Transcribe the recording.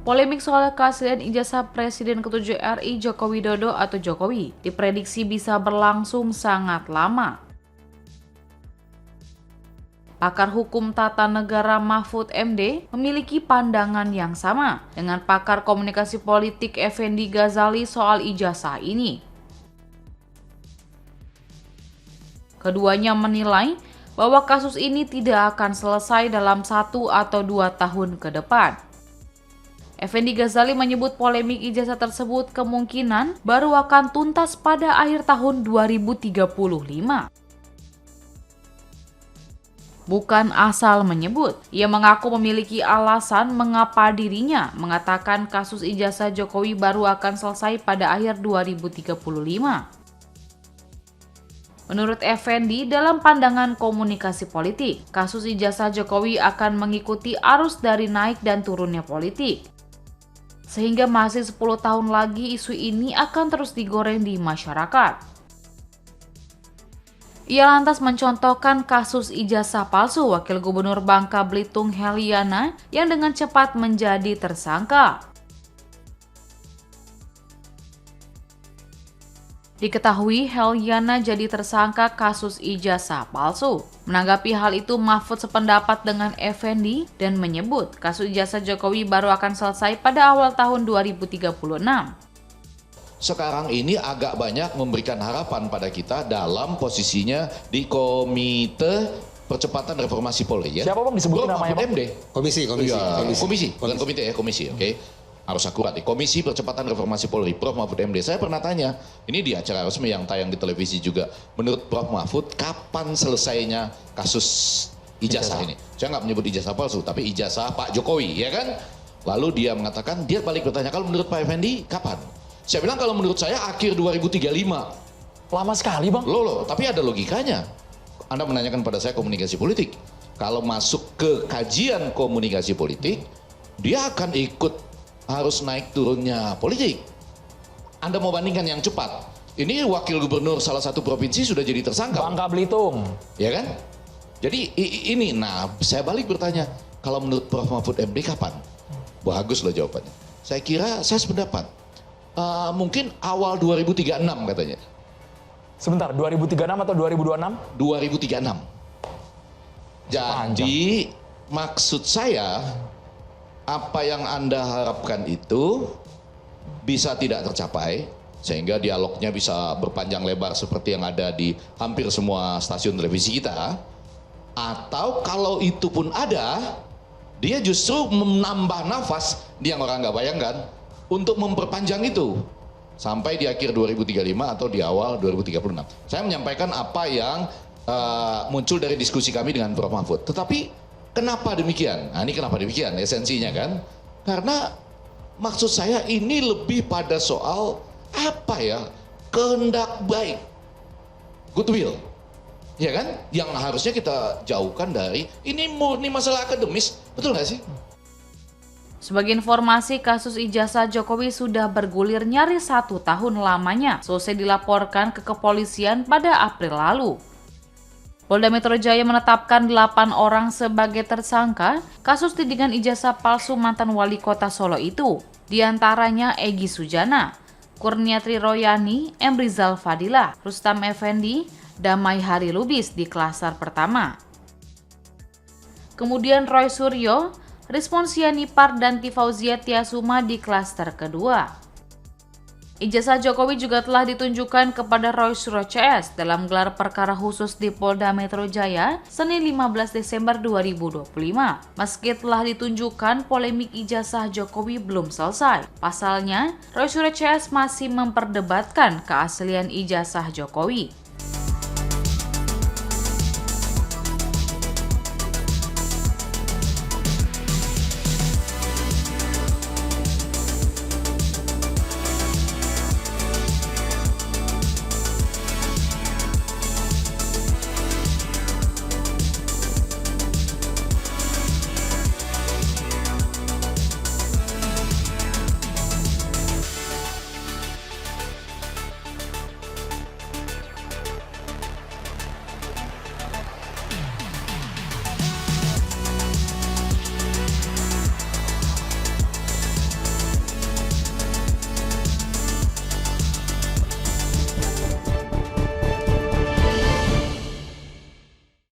Polemik soal keaslian ijazah Presiden ke-7 RI Joko Widodo atau Jokowi diprediksi bisa berlangsung sangat lama. Pakar hukum tata negara Mahfud MD memiliki pandangan yang sama dengan pakar komunikasi politik Effendi Ghazali soal ijazah ini. Keduanya menilai bahwa kasus ini tidak akan selesai dalam 1 atau 2 tahun ke depan. Effendi Ghazali menyebut polemik ijazah tersebut kemungkinan baru akan tuntas pada akhir tahun 2035. Bukan asal menyebut, ia mengaku memiliki alasan mengapa dirinya mengatakan kasus ijazah Jokowi baru akan selesai pada akhir 2035. Menurut Effendi, dalam pandangan komunikasi politik, kasus ijazah Jokowi akan mengikuti arus dari naik dan turunnya politik. Sehingga masih 10 tahun lagi isu ini akan terus digoreng di masyarakat. Ia lantas mencontohkan kasus ijazah palsu Wakil Gubernur Bangka Belitung Heliana yang dengan cepat menjadi tersangka. Diketahui Heliana jadi tersangka kasus ijazah palsu. Menanggapi hal itu, Mahfud sependapat dengan Effendi dan menyebut kasus ijazah Jokowi baru akan selesai pada awal tahun 2036. Sekarang ini agak banyak memberikan harapan pada kita dalam posisinya di Komite Percepatan Reformasi Polri. Ya? Siapa Bang disebutin namanya? MD. Komisi. Bukan komite ya, komisi. Oke. Harus akurat nih. Komisi Percepatan Reformasi Polri, Prof. Mahfud MD. Saya pernah tanya, ini di acara resmi yang tayang di televisi juga. Menurut Prof. Mahfud, kapan selesainya kasus ijazah ini? Saya nggak menyebut ijazah palsu, tapi ijazah Pak Jokowi, ya kan? Lalu dia mengatakan, dia balik bertanya, kalau menurut Pak Effendi, kapan? Saya bilang kalau menurut saya akhir 2035. Lama sekali Bang. Loh, tapi ada logikanya. Anda menanyakan pada saya komunikasi politik. Kalau masuk ke kajian komunikasi politik, dia akan ikut harus naik turunnya politik. Anda mau bandingkan yang cepat. Ini wakil gubernur salah satu provinsi sudah jadi tersangka. Bangka Belitung. Ya kan? Jadi ini, saya balik bertanya, kalau menurut Prof. Mahfud MD kapan? Bagus loh jawabannya. Saya kira, saya sependapat. Mungkin awal 2036 katanya. Sebentar, 2036 atau 2026? 2036. Jadi maksud saya, apa yang Anda harapkan itu bisa tidak tercapai, sehingga dialognya bisa berpanjang lebar seperti yang ada di hampir semua stasiun televisi kita. Atau kalau itu pun ada, dia justru menambah nafas yang orang nggak bayangkan untuk memperpanjang itu sampai di akhir 2035 atau di awal 2036. Saya menyampaikan apa yang muncul dari diskusi kami dengan Prof. Mahfud. Tetapi kenapa demikian? Nah, ini kenapa demikian esensinya kan? Karena maksud saya ini lebih pada soal apa ya? Kehendak baik, goodwill, ya kan? Yang harusnya kita jauhkan dari ini murni masalah akademis, betul nggak sih? Sebagai informasi, kasus ijazah Jokowi sudah bergulir nyaris 1 tahun lamanya selesai dilaporkan ke kepolisian pada April lalu. Polda Metro Jaya menetapkan 8 orang sebagai tersangka kasus tudingan ijazah palsu mantan wali kota Solo itu. Di antaranya Egy Sujana, Kurniatri Royani, M. Rizal Fadilah, Rustam Effendi, Damai Hari Lubis di klaster pertama. Kemudian Roy Suryo, Rizmonsia Nipar, dan Tifauzia Tiasuma di klaster kedua. Ijazah Jokowi juga telah ditunjukkan kepada Roy Suryo CS dalam gelar perkara khusus di Polda Metro Jaya Senin 15 Desember 2025. Meski telah ditunjukkan, polemik ijazah Jokowi belum selesai. Pasalnya, Roy Suryo CS masih memperdebatkan keaslian ijazah Jokowi.